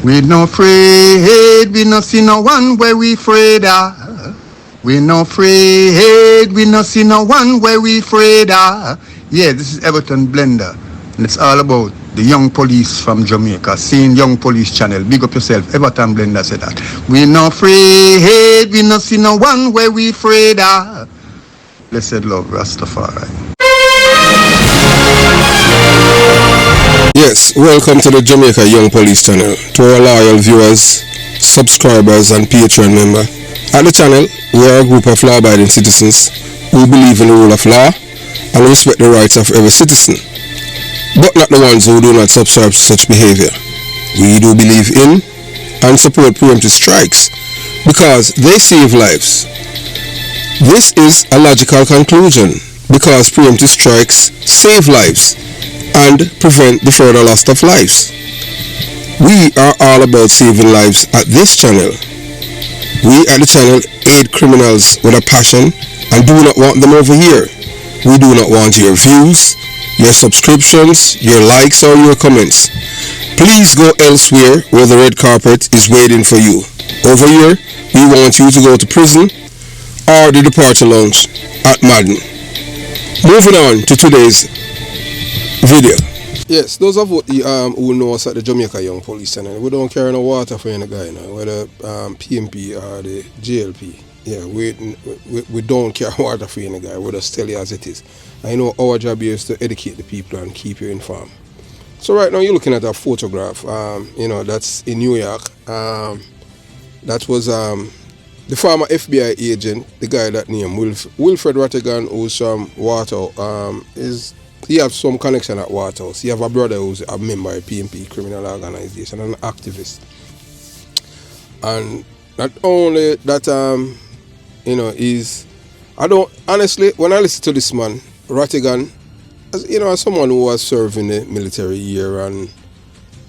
We no afraid, we no see no one where we afraid of. We no afraid, we no see no one where we afraid of. Yeah, this is Everton Blender, and it's all about the young police from Jamaica. Seeing Young Police Channel. Big up yourself, Everton Blender said that. We no afraid, we no see no one where we afraid of. Blessed love, Rastafari. Yes, welcome to the Jamaica Young Police Channel. To our loyal viewers, subscribers and Patreon member. At the channel, we are a group of law-abiding citizens who believe in the rule of law and respect the rights of every citizen, but not the ones who do not subscribe to such behavior. We do believe in and support preemptive strikes because they save lives. This is a logical conclusion because preemptive strikes save lives and prevent the further loss of lives. We are all about saving lives at this channel. We at the channel aid criminals with a passion and do not want them over here. We do not want your views, your subscriptions, your likes or your comments. Please go elsewhere where the red carpet is waiting for you. Over here, we want you to go to prison or the departure lounge at Madden. Moving on to today's video. Yes, those of you who know us at the Jamaica Young Police Channel, we don't carry no water for any guy now, whether PMP or the JLP. Yeah, we don't carry water for any guy. We just tell you as it is. I know our job is to educate the people and keep you informed. So right now you're looking at a photograph. That's in New York. That was the former FBI agent, the guy that named Wilfred Rattigan, who's from Waterhouse, he has some connection at Waterhouse. He have a brother who's a member of PMP criminal organization and an activist. And not only that, I don't honestly, when I listen to this man, Rattigan, as someone who was serving the military year and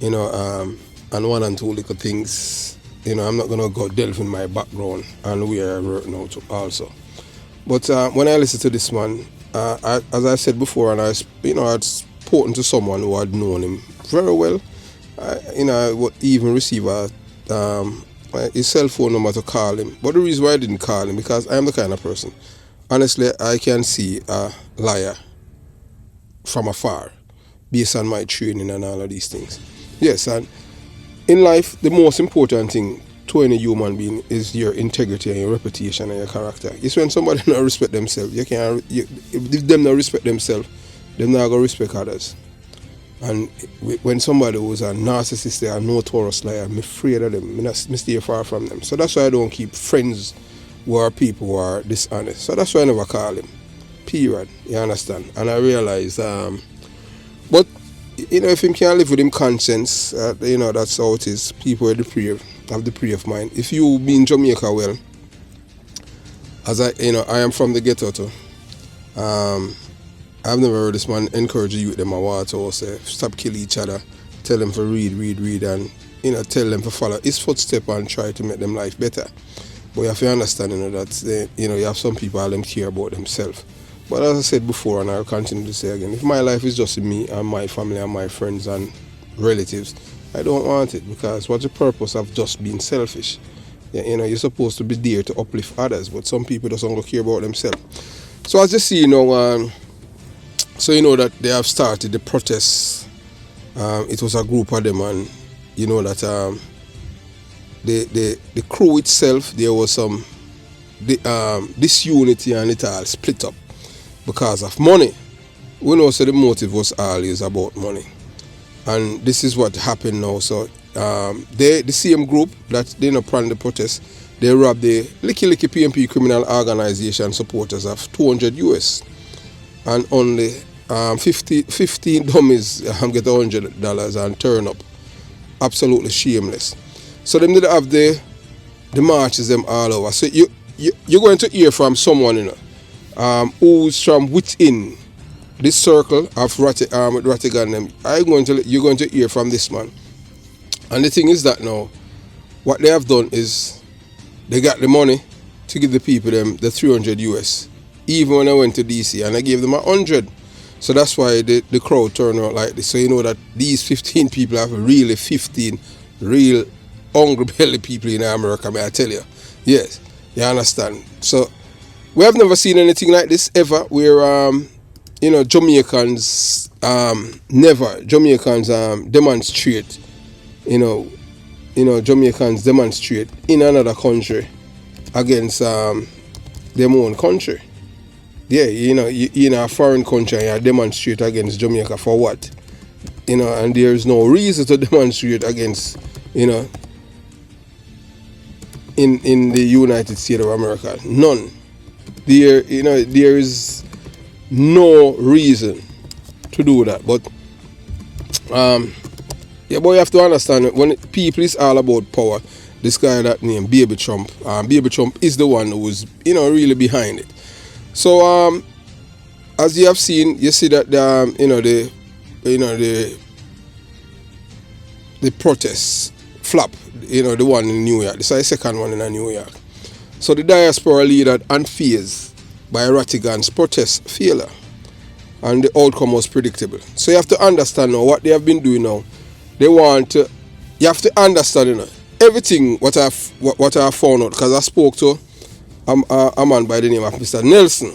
and one and two little things, I'm not gonna go delve in my background and where I work now also. But when I listen to this man, as I said before, and I'd spoken to someone who had known him very well. I would even receive his cell phone number to call him. But the reason why I didn't call him, because I am the kind of person, honestly, I can see a liar from afar based on my training and all of these things. Yes, and in life, the most important thing to any human being is your integrity and your reputation and your character. It's when somebody not respect themselves, if them not respect themselves, them not gonna respect others. And when somebody who's a narcissist, they are notorious liar, I'm afraid of them, I stay far from them. So that's why I don't keep friends who are people who are dishonest. So that's why I never call him. Period. You understand? And I realize, but if him can't live with him conscience, that's how it is. People are depraved. Have the prayer of mind. If you be in Jamaica, well, as I am from the ghetto too. I've never heard this man encourage you with them a water or say stop killing each other, tell them to read and tell them to follow his footstep and try to make them life better. But you have to understand that you have some people all them care about themselves. But as I said before, and I'll continue to say again, if my life is just me and my family and my friends and relatives, I don't want it, because what's the purpose of just being selfish? You're supposed to be there to uplift others, but some people just don't care about themselves. So as you see, that they have started the protests. It was a group of them, and that the crew itself, there was some disunity and it all split up because of money. We know so the motive was always about money. And this is what happened now. So the same group that they planned the protest, they robbed the Licky PMP criminal organization supporters of $200 US, and only 15 dummies get $100 and turn up. Absolutely shameless. So them did have the marches them all over. So you're going to hear from someone who's from within this circle of Rattigan them. You're going to hear from this man. And the thing is that now, what they have done is they got the money to give the people them the $300 US. Even when I went to DC and I gave them $100. So that's why the crowd turned out like this. So you know that these 15 people have really 15 real hungry belly people in America, may I tell you. Yes, you understand. So we have never seen anything like this ever, where Jamaicans demonstrate, Jamaicans demonstrate in another country against their own country. Yeah, you in a foreign country and you demonstrate against Jamaica for what? And there's no reason to demonstrate against, in the United States of America. None. There is no reason to do that. But but you have to understand, when people is all about power, this guy that named Baby Trump, Baby Trump is the one who's really behind it. So as you have seen, you see that the protests flop. The one in New York. This is the second one in New York. So the diaspora leader unfazed by Rattigan's protest failure, and the outcome was predictable. So you have to understand now what they have been doing now. They want to. You have to understand, everything what I found out, because I spoke to a man by the name of Mr. Nelson,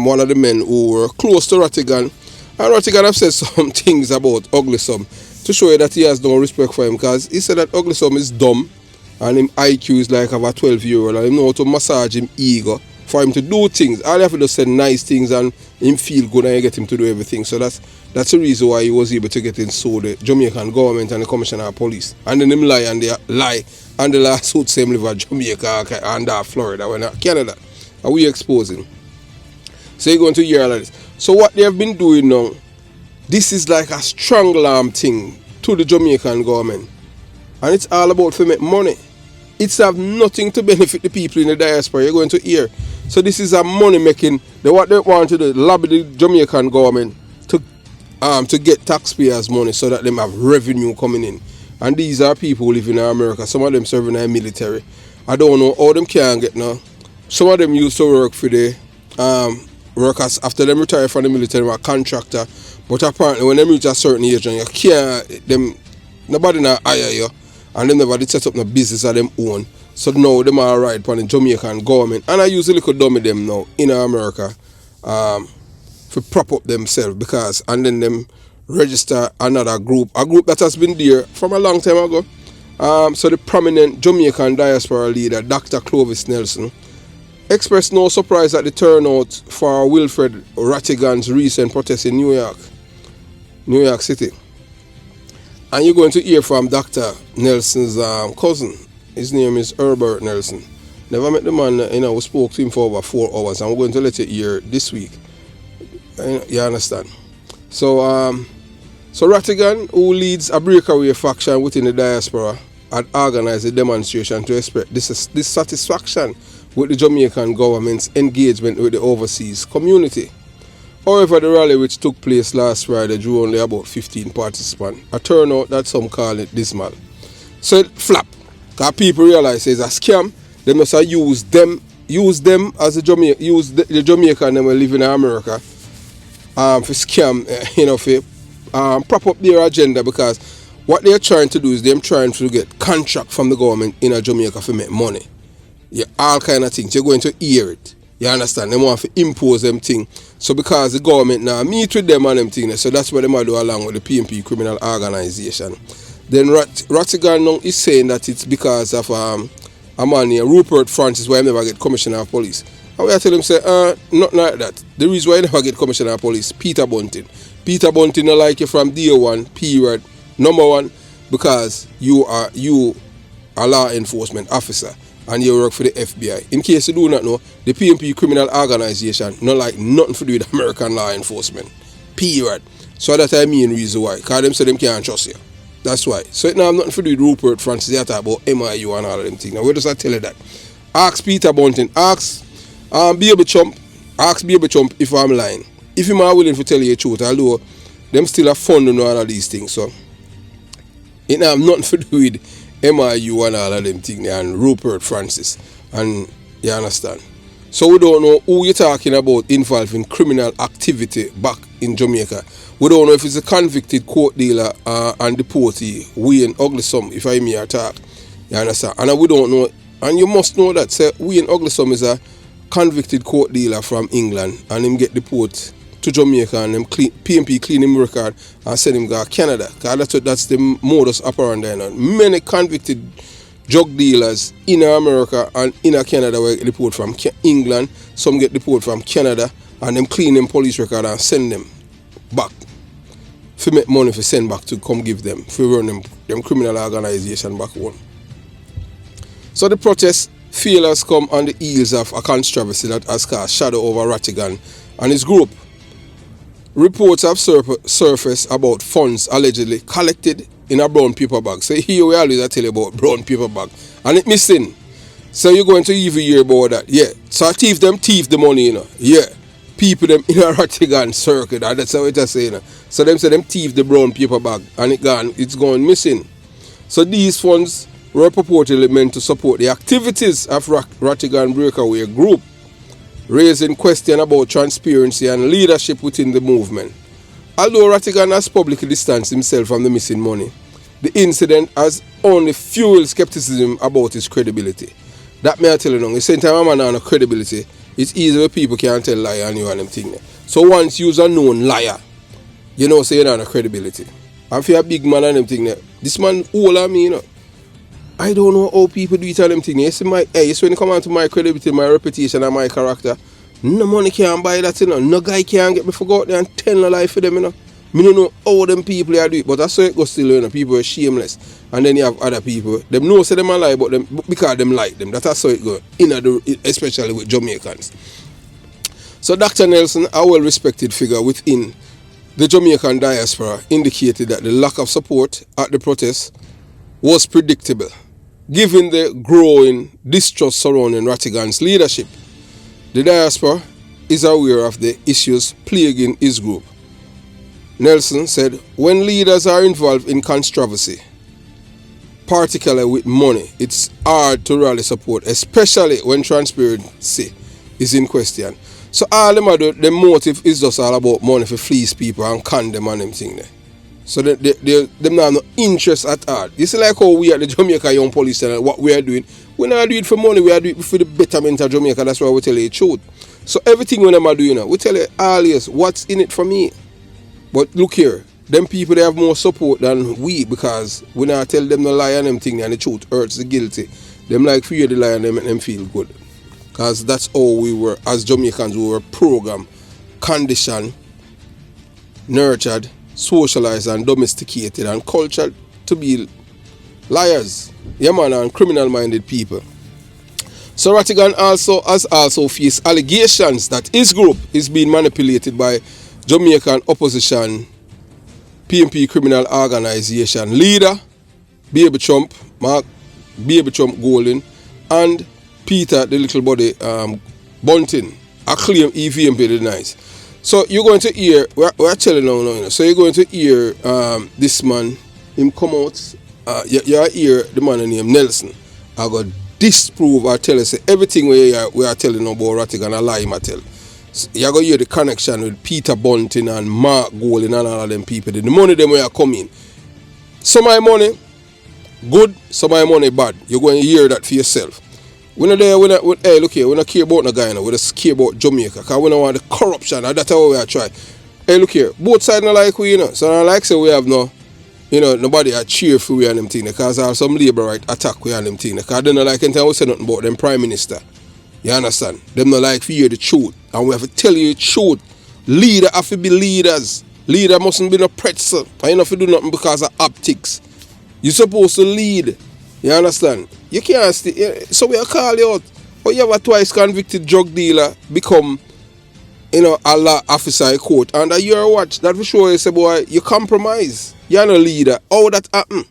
one of the men who were close to Rattigan, and Rattigan have said some things about Ugly Some to show you that he has no respect for him, because he said that Ugly Some is dumb and him IQ is like of a 12-year-old, and him know how to massage him ego for him to do things. All you have to do is say nice things and him feel good, and you get him to do everything. So that's the reason why he was able to get in so the Jamaican government and the Commissioner of Police. And then him lie and the lawsuit same live at Jamaica and Florida, when Canada. And we exposing. So you're going to hear all of this. So what they have been doing now, this is like a strong arm thing to the Jamaican government. And it's all about to make money. It's have nothing to benefit the people in the diaspora. You're going to hear. So this is a money making. What they want to do, lobby the Jamaican government to get taxpayers' money so that them have revenue coming in. And these are people who live in America. Some of them serving in the military. I don't know how them can get now. Some of them used to work for the workers after them retire from the military, a contractor. But apparently when they reach a certain age, you can't nobody not hire you, and them never did set up no business of them own. So now them are right for the Jamaican government. And I use a little dummy them now in America to prop up themselves, because and then them register another group, a group that has been there from a long time ago. So the prominent Jamaican diaspora leader, Dr. Clovis Nelson, expressed no surprise at the turnout for Wilfred Rattigan's recent protest in New York City. And you're going to hear from Dr. Nelson's cousin. His name is Herbert Nelson. Never met the man, we spoke to him for over 4 hours, and we're going to let you hear this week. You understand? So Rattigan, who leads a breakaway faction within the diaspora, had organized a demonstration to express dissatisfaction with the Jamaican government's engagement with the overseas community. However, the rally, which took place last Friday, drew only about 15 participants, a turnout that some call it dismal. So it flop, because people realize it's a scam. They must have used them as the Jamaican them will live in America for scam, for prop up their agenda, because what they're trying to do is they're trying to get contract from the government in Jamaica to make money. Yeah, all kind of things. You're going to hear it. You understand? They want to impose them things. So because the government now meet with them and them things, so that's what they might do along with the PNP criminal organization. Then Rattigan now is saying that it's because of a man named Rupert Francis, why he never get commissioner of police. And we tell him, say, nothing like that. The reason why he never get commissioner of police, Peter Bunting. Peter Bunting not like you from day one, period. Number one, because you are a law enforcement officer and you work for the FBI. In case you do not know, the PNP criminal organization not like nothing to do with American law enforcement. Period. So that's the main reason why. Because them say them can't trust you. That's why. So it now have nothing to do with Rupert Francis. They talk about MIU and all of them things. Now we just tell you that. Ask Peter Bunting. Ask Baby Trump. Ask Baby Trump if I'm lying. If him are willing to tell you the truth, although them still have fun doing all of these things. So it now have nothing to do with MIU and all of them things and Rupert Francis. And you understand. So we don't know who you're talking about involved in criminal activity back in Jamaica. We don't know if it's a convicted court dealer and deportee, Wayne Uglysom, if I may attack. You understand? And we don't know, and you must know that Wayne Uglysom is a convicted court dealer from England, and him get deported to Jamaica, and them PMP clean him record and send him to Canada. Because that's the modus operandi. Many convicted drug dealers in America and in Canada will get deported from England. Some get deported from Canada, and them clean them police record and send them back. To make money for send back to come give them, for run them criminal organization back home. So the protest failures come on the heels of a controversy that has cast shadow over Rattigan and his group. Reports have surfaced about funds allegedly collected in a brown paper bag. So here we always tell you about brown paper bag. And it missing. So you're going to even hear about that. Yeah. So thief the money, you know. Yeah. People them in a Rattigan circuit. That's how it is saying. So them say them thief the brown paper bag and it's gone missing. So these funds were purportedly meant to support the activities of Rattigan Breakaway Group, raising questions about transparency and leadership within the movement. Although Rattigan has publicly distanced himself from the missing money, the incident has only fueled skepticism about his credibility. That may I tell you now, the same time a man has no credibility, it's easy when people can't tell lie and you and them thing. So once you're a known liar, you know say you don't have no credibility. And if you're a big man and them thing, this man older me, you know. I don't know how people do it on them thing. You see when it come on to my credibility, my reputation and my character, no money can buy that, you know. No guy can get me forgot there and tell no lie for them, you know. Me don't know how them people are doing it, but that's how it goes still, you know. People are shameless. And then you have other people. Them know say them are lie, but them because them like them. That's how it goes. Especially with Jamaicans. So Dr. Nelson, a well-respected figure within the Jamaican diaspora, indicated that the lack of support at the protest was predictable, given the growing distrust surrounding Rattigan's leadership. The diaspora is aware of the issues plaguing his group. Nelson said, when leaders are involved in controversy, particularly with money, it's hard to rally support, especially when transparency is in question. So all them do, the motive is just all about money for fleece people and con them and them thing there. So them have no interest at all. You see like how we at the Jamaica Young Police Channel, what we are doing, we not do it for money, we are doing it for the betterment of Jamaica. That's why we tell you the truth. So everything we are doing, we tell you always what's in it for me. But look here, them people they have more support than we, because we not tell them the lie and them thing and the truth hurts the guilty. Them like fear the lie and them make them feel good. Because that's how we were, as Jamaicans, we were programmed, conditioned, nurtured, socialized and domesticated and cultured to be liars, yeah man, and criminal-minded people. So Rattigan has also faced allegations that his group is being manipulated by Jamaican opposition PMP criminal organization leader Baby Trump, Mark Baby Trump Golden, and Peter the Little Body Bunting. I claim EVMP denies. So you're going to hear, we're telling now, you know, so you're going to hear this man, him come out, you hear the man named Nelson. I got disprove or tell us everything we are telling about Rattigan, a lie him I tell. So you're going to hear the connection with Peter Bunting and Mark Golden and all of them people. The money them where are coming. Some of my money good, some of my money bad. You're going to hear that for yourself. We're not there, hey, look here, we don't care about no guy now, we just care about Jamaica, because we don't want the corruption, and that's how we are trying. Hey, look here, both sides not like we, you know, so I like say we have no, you know, nobody a cheer for we and them thing, because I have some labor right attack we and them thing, because they don't like anything we say nothing about them prime minister. You understand? Them not like to hear the truth, and we have to tell you the truth. Leader have to be leaders. Leader mustn't be no pretzel, and you don't have to do nothing because of optics. You're supposed to lead. You understand? You can't stay. So we'll call you out. But you have a twice convicted drug dealer become, you know, a law officer in court. And you're watch. That for sure you say, boy, you compromise. You're not a leader. How that happen?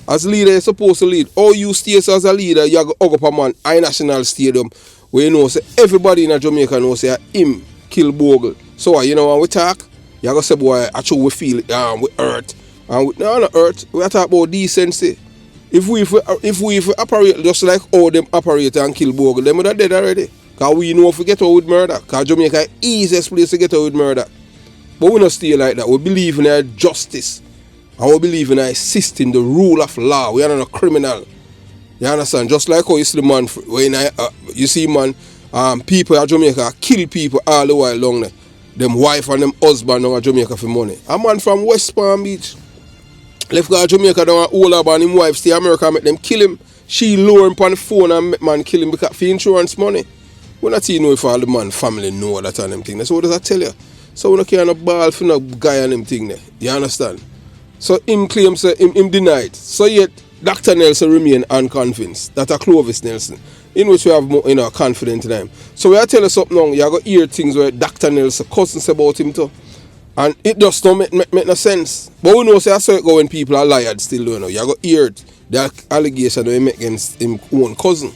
As leader, you're supposed to lead. How you stay as a leader, you go hug up a man in National Stadium where you know, say, everybody in Jamaica knows say, him kill Bogle. So you know, when we talk, you go say, boy, actually we feel we hurt. And we not hurt. We are talking about decency. If we operate just like how them operate and kill Bogle, them would have dead already. Because we know if we get out with murder. Because Jamaica is the easiest place to get out with murder. But we don't stay like that. We believe in our justice. And we believe in our system, the rule of law. We are not a criminal. You understand? Just like how you see the man, when you see man, people at Jamaica kill people all the while long there. Them wife and them husband down at Jamaica for money. A man from West Palm Beach left go to Jamaica down at Olab and him wife stay America make them kill him. She lure him on the phone and make man kill him because for insurance money. We not even know if all the man family know that and them thing. That's what does I tell you? So we don't care no ball for no guy and them thing there. You understand? So him claims him denied. So yet Dr. Nelson remain unconvinced that a Clovis Nelson, in which we have more confidence in him. So we are telling you something now, you are going to hear things where Dr. Nelson cousins about him too. And it just don't make no sense. But we know say I saw it go when people are liars still don't know. You are going to hear it, the allegation they make against him own cousin.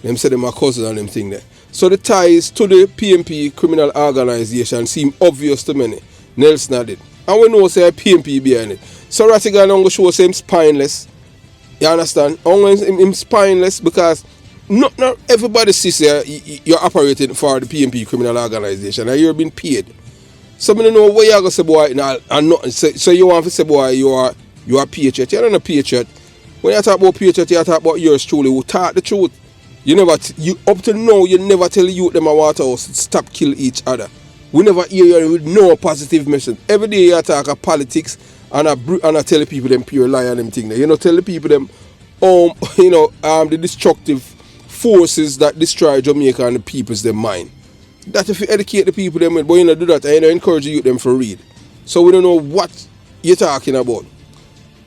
Them say them a cousin and them thing there. So the ties to the PMP criminal organization seem obvious to many. Nelson had it. And we know say a PMP behind it. So Rattigan don't go show say him spineless. You understand? Only him spineless because not everybody sees you're operating for the PMP criminal organization and you're being paid. So I don't know where you're going to say boy and not, so you want to say boy you are a patriot. You're not a patriot. When you talk about patriot, you talk about yours truly who talk the truth. You up to now you never tell the youth them a Waterhouse stop kill each other. We never hear you with no positive message. Every day you talk of politics and I tell the people them pure lie and them thing there. You know, tell the people them the destructive forces that destroy Jamaica and the people's their mind. That if you educate the people them with, but you don't do that and you don't encourage the youth them for read. So we don't know what you're talking about.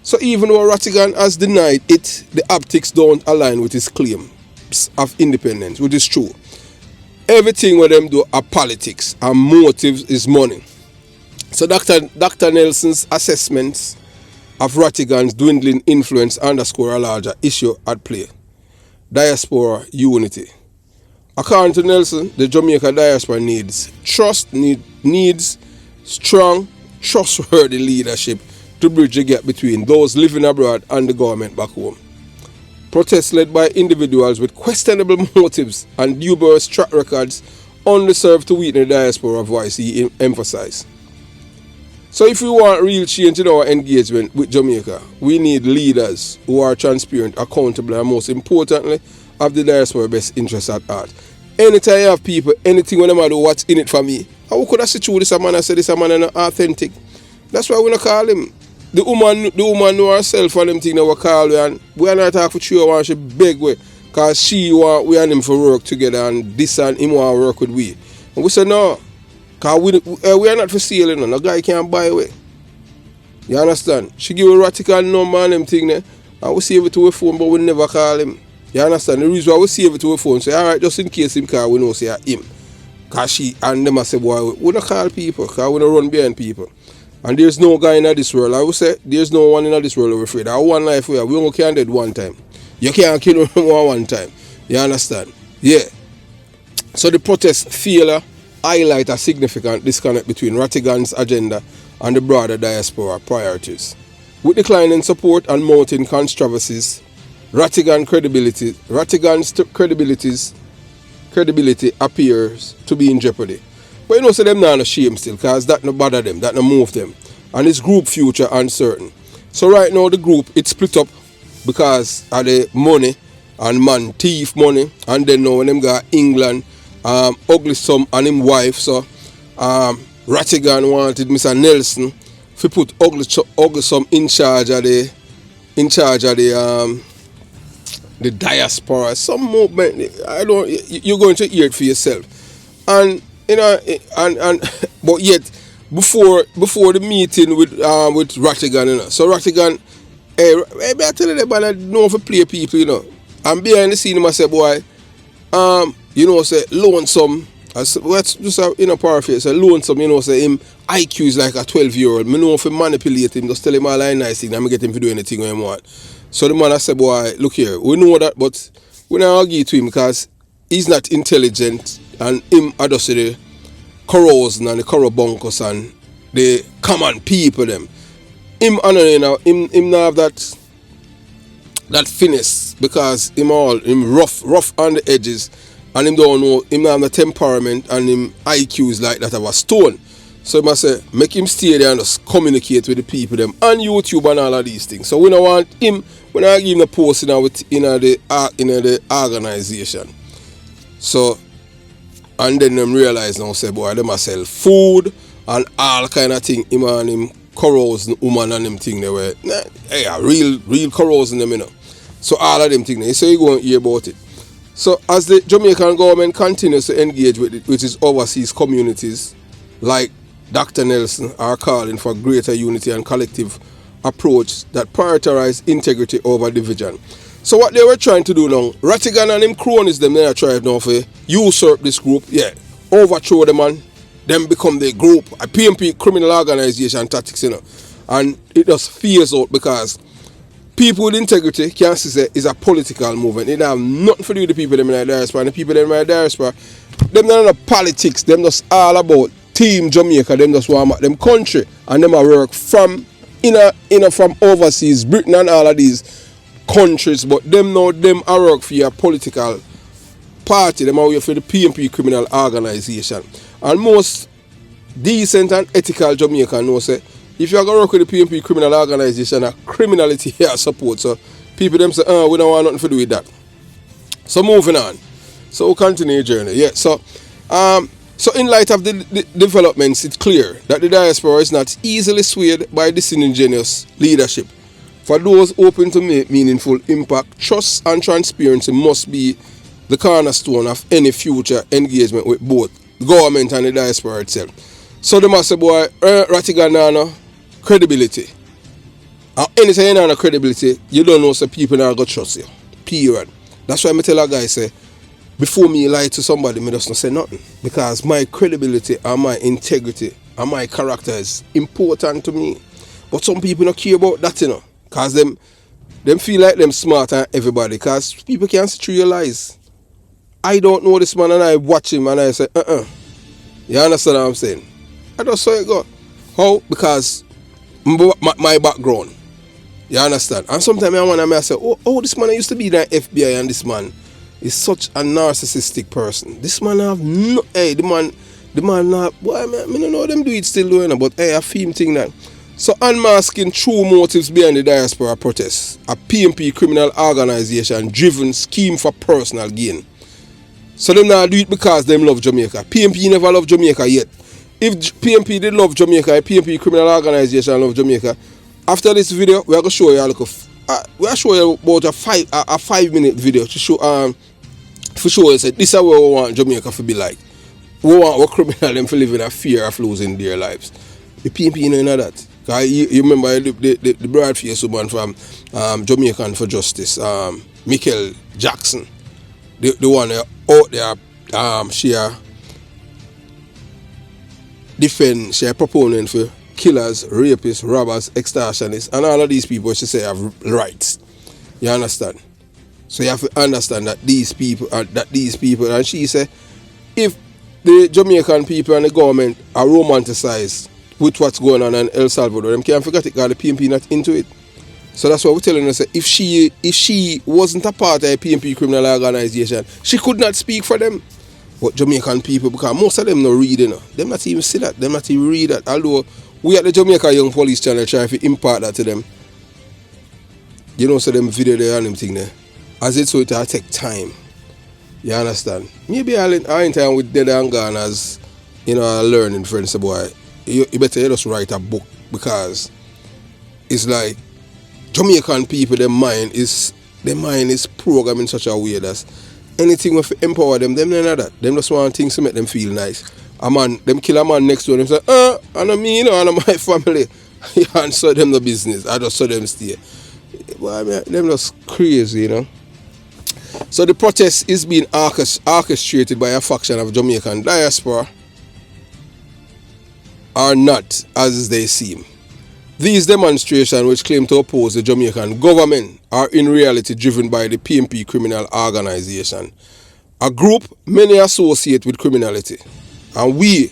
So even though Rattigan has denied it, the optics don't align with his claim of independence, which is true. Everything with them do are politics and motives is money. So Dr. Nelson's assessments of Rattigan's dwindling influence underscore a larger issue at play. Diaspora unity. According to Nelson, the Jamaica diaspora needs strong, trustworthy leadership to bridge the gap between those living abroad and the government back home. Protests led by individuals with questionable motives and dubious track records only serve to weaken the diaspora voice, he emphasized. So if we want real change in our engagement with Jamaica, we need leaders who are transparent, accountable, and most importantly, have the diaspora best interests at heart. Anytime you have people, anything when they do what's in it for me, how could I sit through this man and say this man is not authentic? That's why we don't call him. The woman know herself and them thing that we call her, and we are not talking for sure and she beg we because we and him for work together and this and him want to work with we. And we say no, because we are not for sale, no guy can't buy away. You understand? She give a Rattigan number and them thing there, and we save it to her phone, but we never call him. You understand? The reason why we save it to her phone, say alright, just in case him call, we know say him. Because she and them say boy, we don't call people, because we don't run behind people. And there's no guy in this world, I would say, there's no one in this world we're afraid. Our one life we only can't dead one time. You can't kill one time. You understand? Yeah. So the protest failure highlight a significant disconnect between Rattigan's agenda and the broader diaspora priorities. With declining support and mounting controversies, Rattigan's credibility appears to be in jeopardy. But you know, so them not no shame still, because that no bother them, that no move them. And his group future uncertain. So right now the group, it's split up because of the money and man thief money. And then now when them got England, ugly some and him wife. So Rattigan wanted Mr. Nelson to put ugly some in charge of the diaspora. Some movement, you're going to hear it for yourself. And but yet before the meeting with Rattigan, so Rattigan, I tell you that I know for play people, and behind the scene I say boy, say lonesome. Let's just paraphrase. Say lonesome, say him IQ is like a 12-year-old. Me know if I manipulate him, just tell him all nice thing, and me get him to do anything he want. So the man I say boy, look here, we know that, but we don't argue to him because he's not intelligent. And him are just the corrosion and the corrobonkers and the common people them. Him him not have that finesse because him rough on the edges and him don't know, him not have the temperament and him IQ is like that of a stone. So I must say, make him stay there and just communicate with the people them on YouTube and all of these things. So we don't want him, when I give him the post in the organization. So, and then them realize now, say, boy, them a sell food and all kind of thing. Him and him carousing woman and them thing they were, real carousing them, you know. So all of them things, so you go and hear about it. So as the Jamaican government continues to engage with its overseas communities, like Dr. Nelson are calling for greater unity and collective approach that prioritize integrity over division. So what they were trying to do now, Rattigan and them cronies, them they are trying now to usurp this group, overthrow them and them become the group, a PMP criminal organization tactics, you know. And it just fears out because people with integrity can't say it's a political movement. It have nothing to do with the people them in the diaspora. And the people them in the diaspora, them not in politics, them just all about Team Jamaica, them just want them country, and them a work from from overseas, Britain and all of these countries, but them know them a work for your political party, them are work for the PMP criminal organization. And most decent and ethical Jamaican know say, if you are going to work with the PMP criminal organization, a criminality here support, so people them say, we don't want nothing to do with that. So moving on. So we'll continue the journey. Yeah, so in light of the developments, it's clear that the diaspora is not easily swayed by disingenuous leadership. For those hoping to make meaningful impact, trust and transparency must be the cornerstone of any future engagement with both the government and the diaspora itself. So they must say, boy, Rattigan credibility. And anything you have credibility, you don't know so people not going to trust you. Period. That's why I tell a guy, say, before me lie to somebody, me just not say nothing. Because my credibility and my integrity and my character is important to me. But some people don't care about that, you know. Because them feel like them smarter than everybody. Because people can't see through your lies. I don't know this man and I watch him and I say, You understand what I'm saying? I just saw it go. How? Because my background. You understand? And sometimes I say, oh, this man used to be in the FBI and this man is such a narcissistic person. This man have no, the man not, boy, I don't know them do it still doing, but I feel thing that. So unmasking true motives behind the diaspora protests, a PMP criminal organization driven scheme for personal gain. So them not do it because them love Jamaica. PMP never love Jamaica yet. If PMP did love Jamaica, a PMP criminal organization love Jamaica, after this video, we are going to show you we are showing you about a 5-minute video to show for sure you said this is what we want Jamaica to be like. We want our criminal them to live in a fear of losing their lives. The PMP you know that. Cause you remember the broad face woman from Jamaican for Justice, Michael Jackson. The one out there she defend, she a proponent for killers, rapists, robbers, extortionists, and all of these people she say have rights. You understand? So you have to understand that these people, and she say, if the Jamaican people and the government are romanticized with what's going on in El Salvador, them can't forget it because the PMP not into it. So that's why we're telling her, say, if she wasn't a part of a PMP criminal organization, she could not speak for them. But Jamaican people, because most of them not read, you know. Them not even see that. Them not even read that. Although we at the Jamaica Young Police channel try to impart that to them. You know, so them video there and them thing there. As it so it will take time. You understand? Maybe I ain't time with dead and gone as, you know, learning friends, so boy. You better just write a book because it's like Jamaican people, their mind is programmed in such a way that anything with empower them know that. Them just want things to make them feel nice. A man, them kill a man next to them, say, I know me, you know, I know my family. And so them the business. I just saw them stay. Well, I mean, them just crazy, you know. So the protest is being orchestrated by a faction of Jamaican diaspora are not as they seem. These demonstrations, which claim to oppose the Jamaican government, are in reality driven by the PMP criminal organization, a group many associate with criminality. And we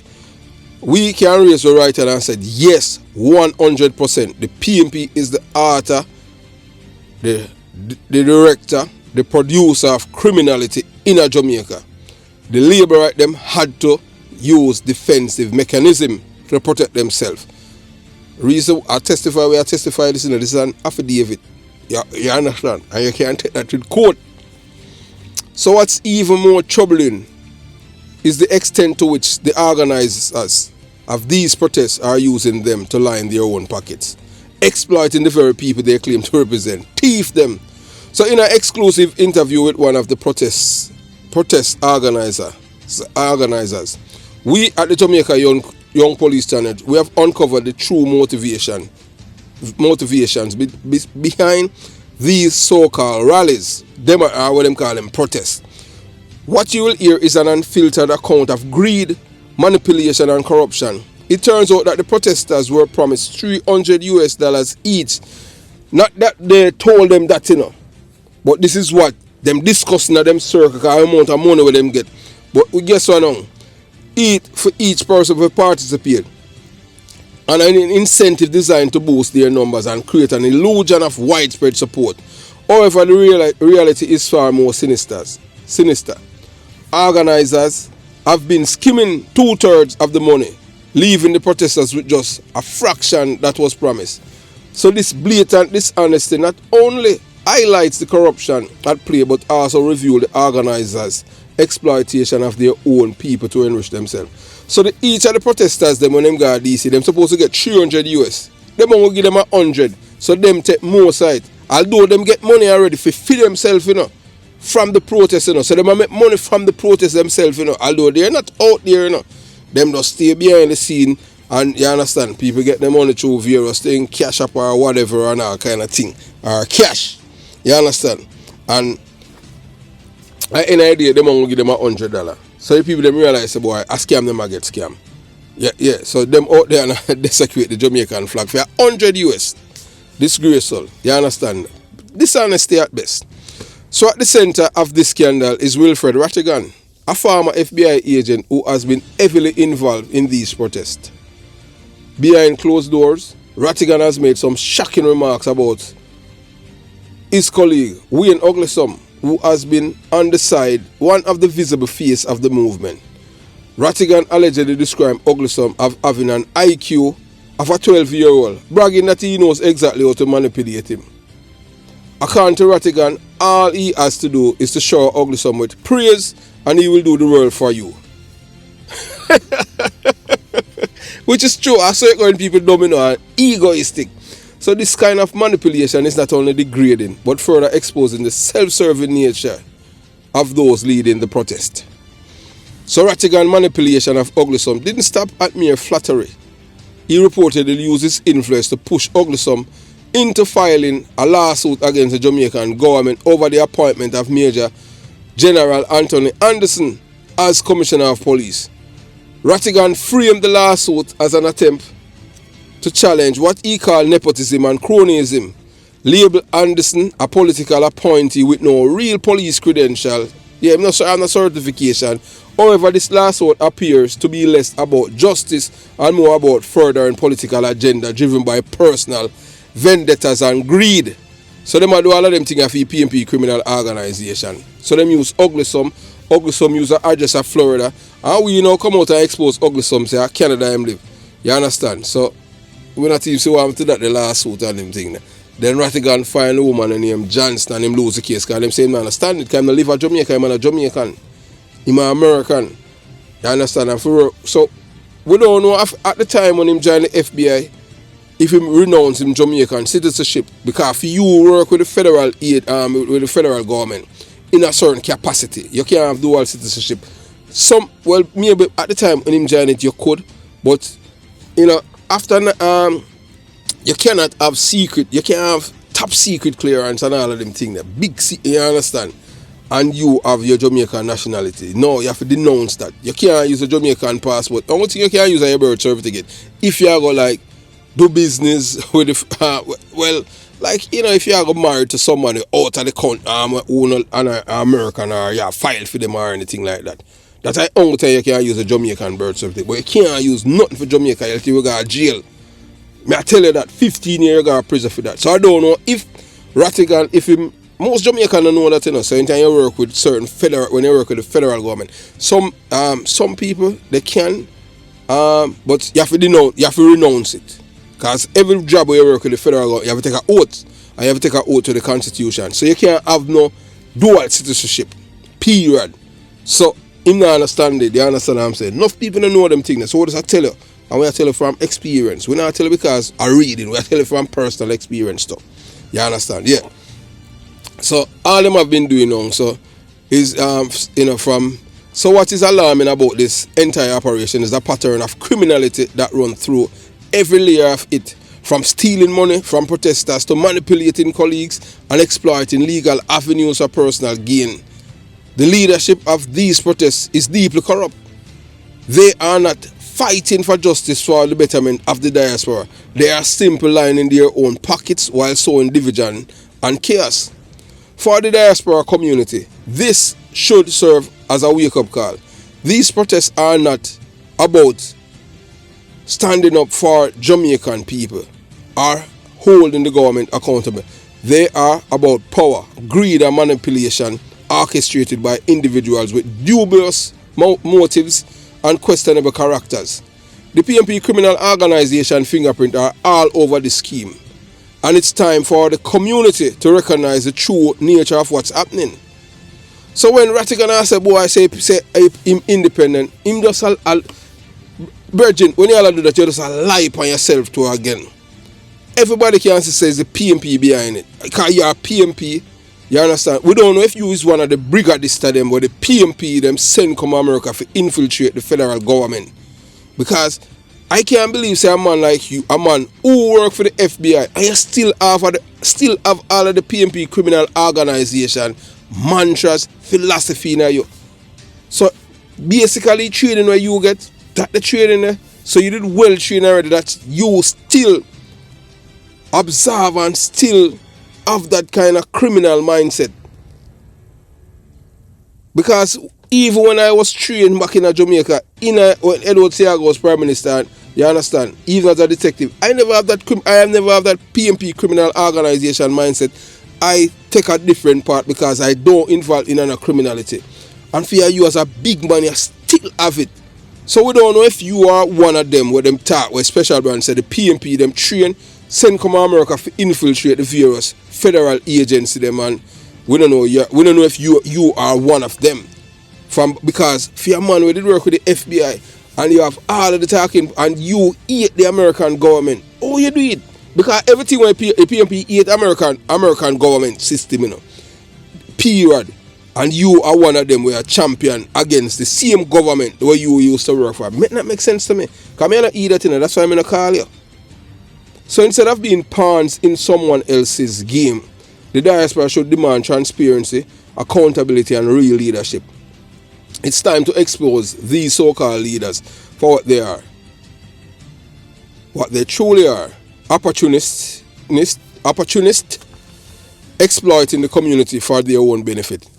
can raise the right hand and say, yes, 100%, the PMP is the author, the director, the producer of criminality in Jamaica. the labor right them had to use defensive mechanism to protect themselves. Reason I testify this, this is an affidavit. You understand? And you can't take that to court. So what's even more troubling is the extent to which the organizers of these protests are using them to line their own pockets, exploiting the very people they claim to represent, thief them. So in an exclusive interview with one of the protest organizers, we at the Jamaica Young Police Channel, we have uncovered the true motivations behind these so-called rallies. Them are what them call them protests. What you will hear is an unfiltered account of greed, manipulation and corruption. It turns out that the protesters were promised $300 each. Not that they told them that, but this is what them discussing at them circle, the amount of money where them get. But we guess what now? Eat for each person who participate. And an incentive designed to boost their numbers and create an illusion of widespread support. However, the reality is far more sinister. Organizers have been skimming 2/3 of the money, leaving the protesters with just a fraction that was promised. So this blatant dishonesty not only highlights the corruption at play, but also reveals the organizers' exploitation of their own people to enrich themselves. So each of the protesters, them when them got DC, them supposed to get $300. Them will give them 100, so them take more side. Although them get money already for feed themselves, from the protest, so them make money from the protest themselves, although they're not out there, them just stay behind the scene, and you understand, people get their money through various things, cash up or whatever and all kind of thing, or cash, you understand, and at any idea, them will give them $100. So the people them realize, say, boy, I scam them, I get scam. Yeah, so them out there and desecrate the Jamaican flag for $100. Disgraceful, you understand, dishonesty at best. So at the center of this scandal is Wilfred Rattigan, a former FBI agent who has been heavily involved in these protests. Behind closed doors, Rattigan has made some shocking remarks about his colleague, Wayne Uglesom, who has been on the side, one of the visible face of the movement. Rattigan allegedly described Uglesom as having an IQ of a 12-year-old, bragging that he knows exactly how to manipulate him. According to Rattigan, all he has to do is to shower Uglesom with praise and he will do the world for you. Which is true. I saw it when people dumb and egoistic. So this kind of manipulation is not only degrading, but further exposing the self-serving nature of those leading the protest. So Rattigan's manipulation of Uglesom didn't stop at mere flattery. He reportedly used his influence to push Uglesom into filing a lawsuit against the Jamaican government over the appointment of Major General Anthony Anderson as Commissioner of Police. Rattigan framed the lawsuit as an attempt to challenge what he called nepotism and cronyism, labeled Anderson a political appointee with no real police credential, no certification. However, this lawsuit appears to be less about justice and more about furthering political agenda driven by personal vendettas and greed. So them do all of them things of the PMP criminal organization. So them use Uglesom use the address of Florida, and we come out and expose Uglesom say Canada him live. You understand? So we not even see what happened to that the lawsuit and them thing. Then Rattigan find a woman named Johnston and him lose the case because them say man understand it, because him live in Jamaica, him a Jamaican. Him an American. You understand? And so we don't know if, at the time when him joined the FBI, if he renounce him Jamaican citizenship, because if you work with the federal aid, with the federal government in a certain capacity, you can't have dual citizenship. Maybe at the time when him joined it you could, but after you cannot have secret, you can't have top secret clearance and all of them things. Big, you understand? And you have your Jamaican nationality. No, you have to denounce that. You can't use a Jamaican passport. The only thing you can't use is your birth certificate. If you go do business with if you go married to someone out of the country, who an American or you filed for them or anything like that. That's the only time you can use a Jamaican birth certificate. But you can't use nothing for Jamaica until you go to jail. I tell you that 15 years you go to prison for that. So I don't know if Rattigan, if him most Jamaicans don't know that, you know. So anytime you work with certain federal, when you work with the federal government, some people they can, but you have to renounce it, because every job where you work with the federal government, you have to take an oath, and you have to take an oath to the Constitution. So you can't have no dual citizenship. Period. So him not understand it. You understand what I'm saying? Enough people don't know them things. So what does I tell you? And we I tell you from experience. We not tell you because I reading. We I tell you from personal experience stuff. You understand? Yeah. So all them have been doing now. So is from. So what is alarming about this entire operation is a pattern of criminality that runs through every layer of it, from stealing money from protesters to manipulating colleagues and exploiting legal avenues for personal gain. The leadership of these protests is deeply corrupt. They are not fighting for justice for the betterment of the diaspora. They are simply lining their own pockets while sowing division and chaos. For the diaspora community, this should serve as a wake-up call. These protests are not about standing up for Jamaican people or holding the government accountable. They are about power, greed and manipulation orchestrated by individuals with dubious motives and questionable characters. The PMP criminal organization fingerprint are all over the scheme, and it's time for the community to recognize the true nature of what's happening. So when Rattigan say, boy, say him independent, him just Virgin, when you all do that, you just lie upon yourself to again. Everybody can say it's the PMP behind it. Because you're a PMP, you understand? We don't know if you is one of the brigadists of them, but the PMP them send come America to infiltrate the federal government. Because I can't believe say a man like you, a man who work for the FBI, and you still have all of the PMP criminal organization mantras, philosophy in you. So basically training where you get that the training there, so you did well training already, that you still observe and still have that kind of criminal mindset. Because even when I was trained back in Jamaica, when Edward Seago was Prime Minister, you understand, even as a detective, I have never had that PMP criminal organization mindset. I take a different part because I don't involve in any criminality. And for you as a big man, you still have it. So we don't know if you are one of them where them talk, where special brand said the PMP them train, send come America to infiltrate the various federal agency them, and we don't know if you are one of them. Because for a man who did work with the FBI and you have all of the talking and you hate the American government, oh you do it. Because everything when PMP hate American government system, you know. Period. And you are one of them who are champion against the same government where you used to work for. Make that make sense to me. Because I don't eat that, you know. That's why I'm going to call you. So instead of being pawns in someone else's game, the diaspora should demand transparency, accountability, and real leadership. It's time to expose these so-called leaders for what they are. What they truly are. Opportunists exploiting the community for their own benefit.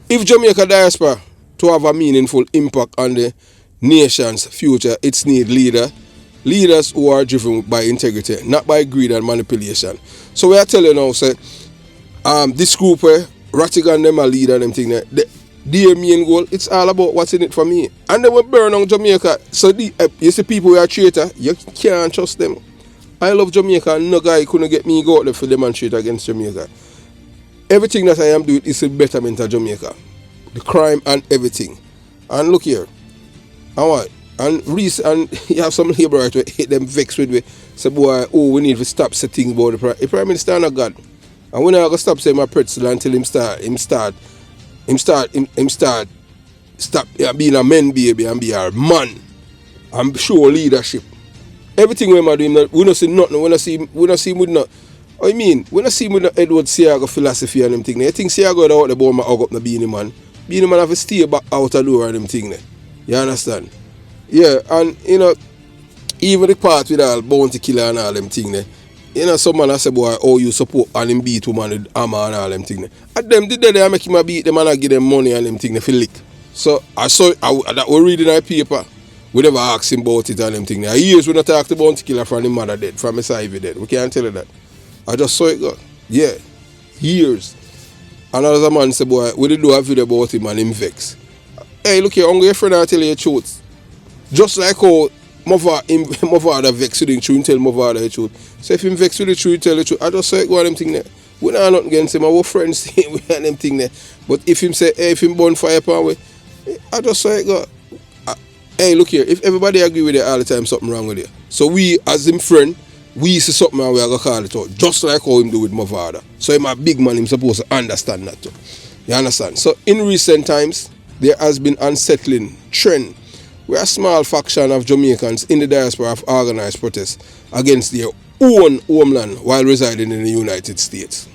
If Jamaica diaspora to have a meaningful impact on the nation's future, it needs leaders who are driven by integrity, not by greed and manipulation. So we are telling you now, say, this group where Rattigan them a leader and them thing, their main goal, it's all about what's in it for me. And they will burn on Jamaica. So you see people who are traitor, you can't trust them. I love Jamaica and no guy couldn't get me go out there for demonstrate against Jamaica. Everything that I am doing is a betterment of Jamaica. The crime and everything. And look here. And what? And you have some labor to hit them vex with me. Say, boy, we need to stop saying things about the Prime Minister not God. And when I go stop saying my pretzel until him start stop being a man baby and be a man. And show leadership. Everything we are doing, we don't see nothing. We don't see him with no. I mean, we don't see him with no Edward Seago philosophy and them thing. I think Seago out the ball, hug up the Beanie Man. Beanie Man have to stay back out the door and them thing. You understand? Yeah, and you know, even the part with all bounty killer and all them thing. You know, some man I say, boy, oh, you support and him beat woman with hammer and all them thing. At them, did they make him a beat them and I give them money and them thing for lick. So I saw that we reading our paper. We never asked him about it and them thing. Years we not talked about bounty killer from his mother dead, from his Ivy dead. We can't tell you that. I just saw it go. Yeah. Years. Another man say, boy, we did do a video about him and him vex. Hey, look here, I'm going to friend and tell you the truth. Just like how my father vex with the truth and tell my father the truth. So if him vex with the truth, tell the truth. I just say, go on them thing there. We not nothing against him. Our friends we have them thing there. But if him say, hey, if him burn fire upon we, I just say, go. Hey, look here, if everybody agree with it all the time, something wrong with it. So we, as him friend, we see something and we are going to call it out. Just like how him do with my father. So him a big man, him supposed to understand that too. You understand? So in recent times, there has been unsettling trend where a small faction of Jamaicans in the diaspora have organized protests against their own homeland while residing in the United States.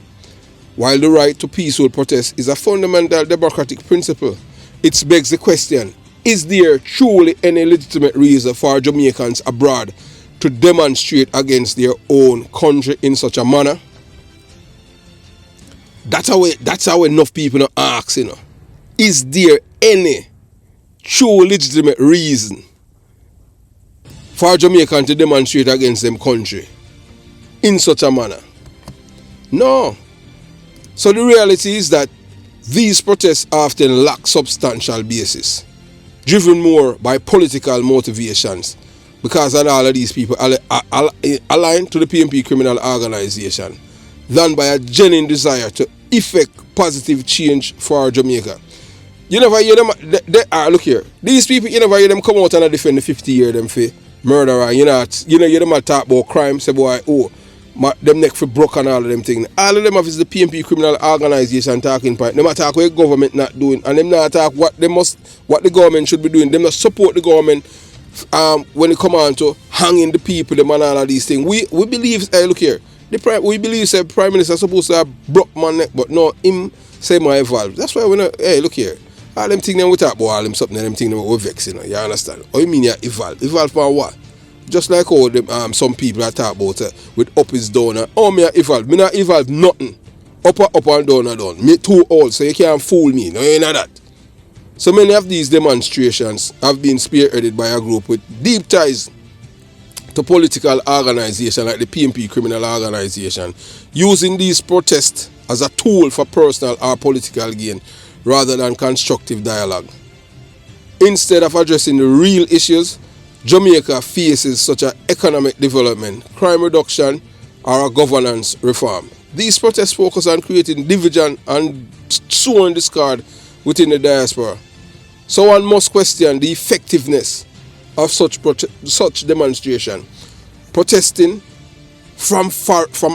While the right to peaceful protest is a fundamental democratic principle, it begs the question, is there truly any legitimate reason for Jamaicans abroad to demonstrate against their own country in such a manner? That's how enough people are asking, you know. Is there any true legitimate reason for Jamaicans to demonstrate against them country in such a manner? No. So the reality is that these protests often lack substantial basis, driven more by political motivations, because all of these people are aligned to the PNP criminal organization, than by a genuine desire to effect positive change for Jamaica. You never hear them, look here, these people, you never hear them come out and defend the 50 year them for murderer. You know, hear them talk about crime, say boy, them neck for broke and all of them things. All of them have is the PNP criminal organization talking point. Them attack what the government not doing, and them not attack what the government should be doing. Them not support the government when it come on to hanging the people, them and all of these things. We believe, hey, look here, we believe say Prime Minister supposed to have broke my neck, but no, him say my evolve. That's why we know, hey, look here, all them things them we talk about, all them something, them things we vex, you know, you understand? What you mean you evolve? Evolve for what? Just like how them, some people are talk about with up is down. Me I evolve. Me not evolve nothing. Up and down. Me too old, so you can't fool me. No, you know that. So many of these demonstrations have been spearheaded by a group with deep ties to political organization like the PNP criminal organization, using these protests as a tool for personal or political gain rather than constructive dialogue. Instead of addressing the real issues Jamaica faces, such as economic development, crime reduction, or a governance reform, these protests focus on creating division and sowing discord within the diaspora. So one must question the effectiveness of such demonstration. Protesting from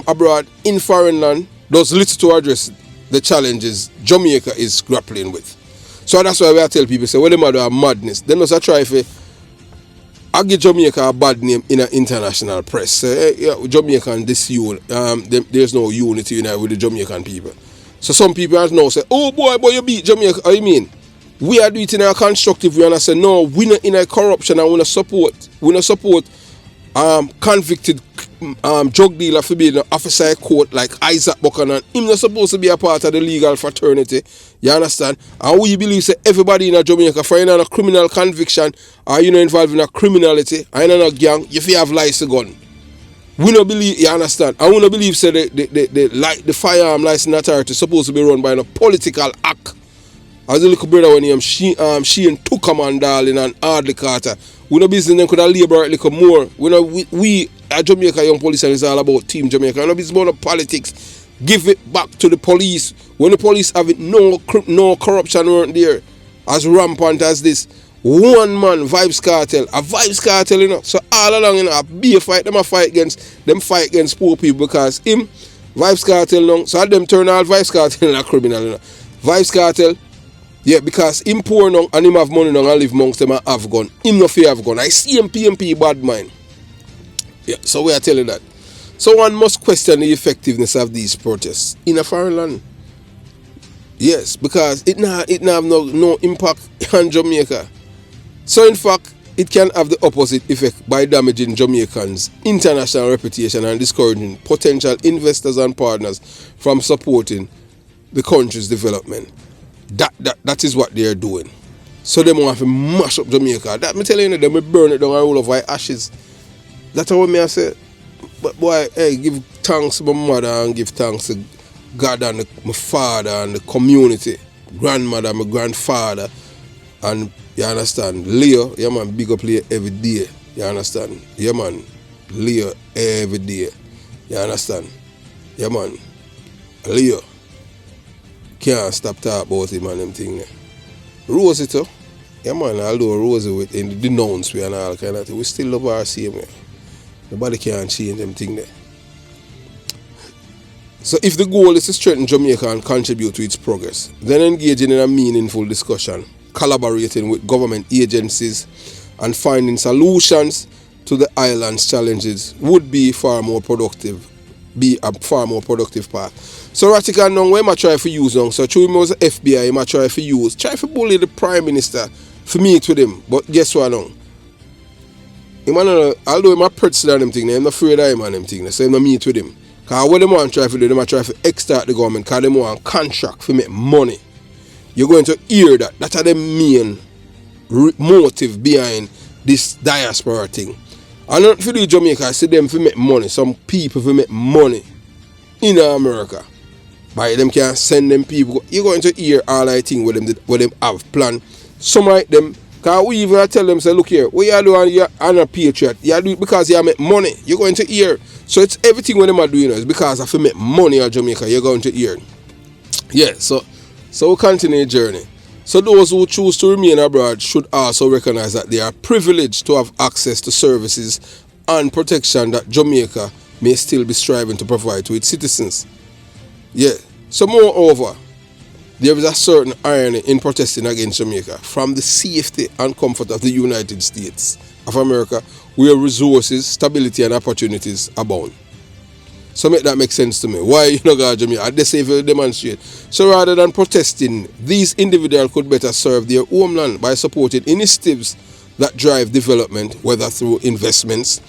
abroad in foreign land does little to address the challenges Jamaica is grappling with. So that's why we tell people, say, well, them are madness. They must try to give Jamaica a bad name in an international press. Say, hey, Jamaican disunity. There's no unity with the Jamaican people. So some people are now say, oh boy, you beat Jamaica. What do you mean? We are doing it in a constructive way, and I say, no, we not in a corruption, and we not support convicted drug dealer for being an officer of court like Isaac Buchanan. Him not supposed to be a part of the legal fraternity. You understand? And we believe say everybody in a Jamaica, for you know a criminal conviction or you know involved in a criminality, or you know a gang, if you have license gun. We don't believe, you understand? And we don't believe say the firearm license authority is supposed to be run by a political act. As a little brother when she and took a man darling and hardly Carter. We no business them could have labor a little more. We at Jamaica Young Police, and it's all about Team Jamaica. No business about politics. Give it back to the police. When the police have it, no corruption weren't there. As rampant as this. One man, Vibes Cartel. A Vibes Cartel, you know. So all along, you know, a beer fight, them fight against poor people because him, Vibes Cartel, long. So them turn all Vibes Cartel in a criminal, you know. Vibes Cartel. Yeah, because him poor now and him have money now and live amongst them and have gun. Him no fear have gun. I see him PMP bad mind. Yeah, so we are telling that. So one must question the effectiveness of these protests in a foreign land. Yes, because it have no impact on Jamaica. So in fact, it can have the opposite effect by damaging Jamaicans' international reputation and discouraging potential investors and partners from supporting the country's development. That is what they are doing. So they want to mash up Jamaica. That me telling you, they will burn it down and roll over ashes. That's what me I say. But boy, hey, give thanks to my mother and give thanks to God and my father and the community, grandmother, my grandfather, and you understand, Leo, yeah man, big up Leo every day, you understand, yeah man, Leo every day, you understand, yeah man, Leo, can't stop talking about him and them thing there. Rosie too, yeah man, although Rosie with in the denounce we and all kind of thing, we still love our same way. Nobody can change them thing there. So if the goal is to strengthen Jamaica and contribute to its progress, then engaging in a meaningful discussion, collaborating with government agencies and finding solutions to the island's challenges would be a far more productive path. So Ratican now where I try to use now, so through him was the FBI, I try to bully the Prime Minister for meet with him, but guess what now? Although I'm pretzel them thing, I'm not afraid of him and them thing, so I'm not meet with him. Because what they want to try to do, they want to try to extort the government because they want a contract for make money. You're going to hear that. That's the main motive behind this diaspora thing. And not for the Jamaica, I see them for make money. Some people for make money in America. By them can send them people. You're going to hear all I think with them have planned. Some of them, because we even tell them, say, look here, what you do, you're a patriot. You do it because you make money. You're going to hear. So it's everything when them are doing is because if you make money in Jamaica, you're going to hear. Yeah, so we continue the journey. So those who choose to remain abroad should also recognize that they are privileged to have access to services and protection that Jamaica may still be striving to provide to its citizens. Yeah, so moreover, there is a certain irony in protesting against Jamaica from the safety and comfort of the United States of America, where resources, stability and opportunities abound. So make that make sense to me. Why you not go to Jamaica? They say if you demonstrate. So rather than protesting, these individuals could better serve their homeland by supporting initiatives that drive development, whether through investments,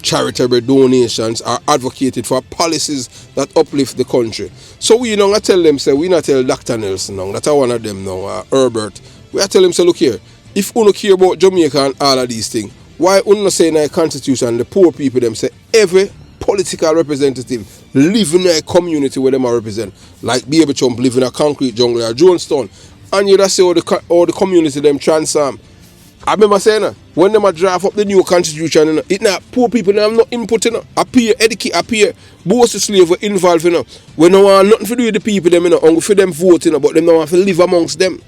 charitable donations, or advocated for policies that uplift the country. So we not tell them, say, we not tell Dr. Nelson now, that one of them now, Herbert. We are tell them, say, look here, if you don't care about Jamaica and all of these things, why you not say in the constitution, the poor people them say, every political representative live in a community where them are represent, like Baby Chump live in a concrete jungle or Jonestown, and you just say all the community them transform. I remember saying when them a draft up the new constitution, it not poor people they have no input in it. Appear educate, appear both the slave were involved in it. We don't want nothing to do with the people them only for them voting, but them don't have to live amongst them.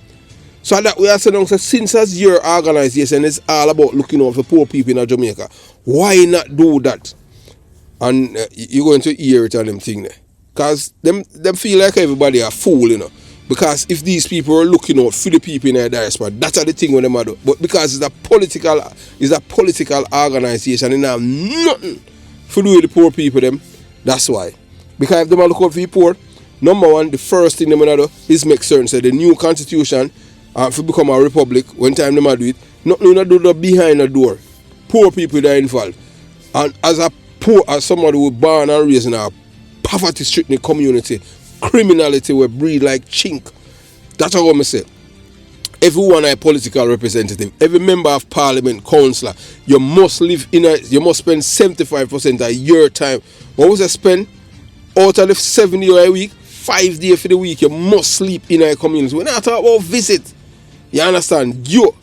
So that we are saying since as your organization is all about looking out for poor people in Jamaica, why not do that? And you're going to hear it on them thing there. Because them feel like everybody are fool, Because if these people are looking out for the people in the diaspora, that's the thing when them do. But because it's a political organization and have nothing to do with the poor people them, that's why. Because if them are looking out for the poor, number one, the first thing them do is make certain that the new constitution to become a republic, when time them do it, nothing do that behind the door. Poor people that are involved. And as somebody who born and raised in a poverty-stricken community, criminality will breed like chink. That's what I'm saying. Everyone a political representative, every member of parliament, councillor, you must spend 75% of your time. What was I spend? Out of the 7 days a week, 5 days for the week, you must sleep in a community. We're not talking about visit. You understand? You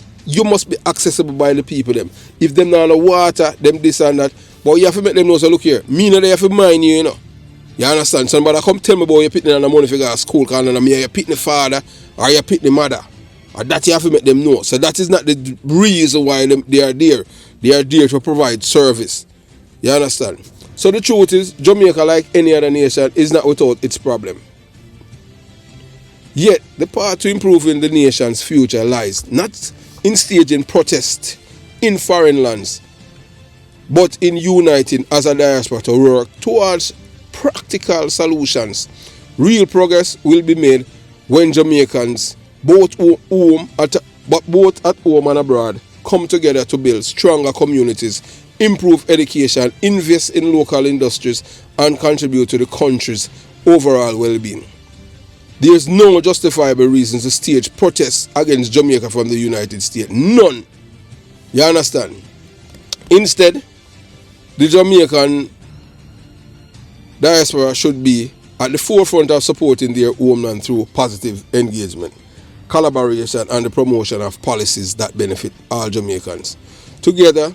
must be accessible by the people them. If them not the water, them this and that. But you have to make them know, so look here, me no they have to mind you, You understand? Somebody come tell me about your pitting and the money for go to school, because you're pitting the father or you're pitting the mother. Or that you have to make them know. So that is not the reason why they are there. They are there to provide service. You understand? So the truth is, Jamaica, like any other nation, is not without its problem. Yet, the path to improving the nation's future lies not in staging protest in foreign lands, but in uniting as a diaspora to work towards practical solutions. Real progress will be made when Jamaicans, both at home and abroad, come together to build stronger communities, improve education, invest in local industries, and contribute to the country's overall well-being. There is no justifiable reason to stage protests against Jamaica from the United States. None. You understand? Instead, the Jamaican diaspora should be at the forefront of supporting their homeland through positive engagement, collaboration, and the promotion of policies that benefit all Jamaicans. Together,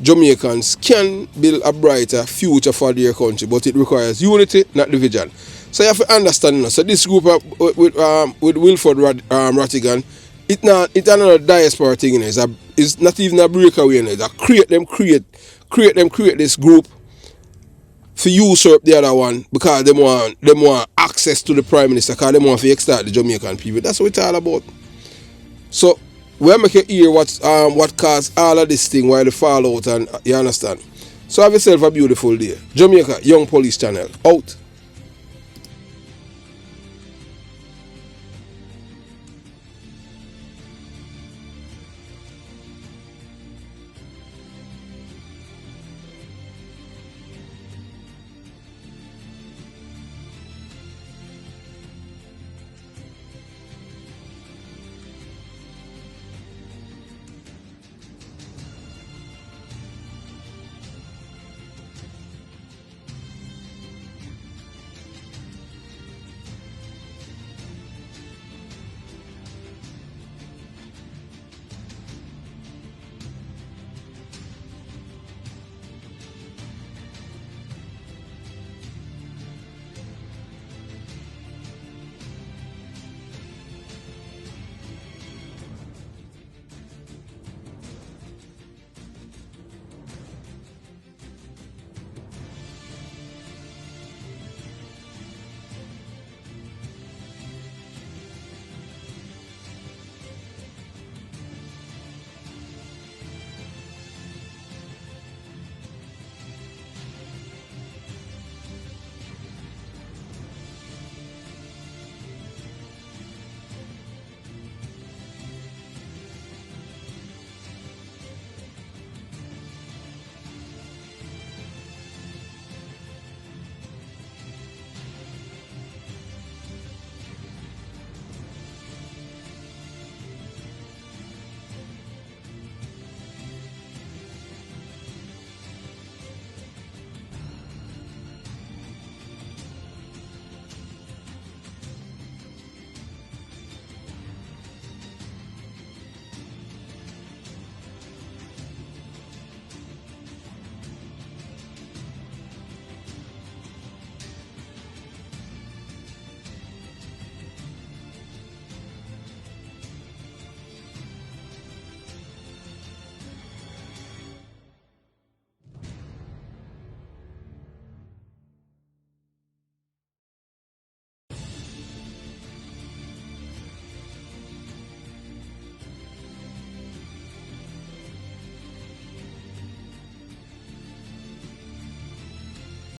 Jamaicans can build a brighter future for their country, but it requires unity, not division. So you have to understand. So this group with Wilford Rattigan, it's another diaspora thing. It's not even a breakaway. It's a create this group to usurp the other one because they want access to the Prime Minister, because they want to extort the Jamaican people. That's what it's all about. So we make you hear what caused all of this thing while the fallout, and you understand. So have yourself a beautiful day. Jamaica Young Police Channel out.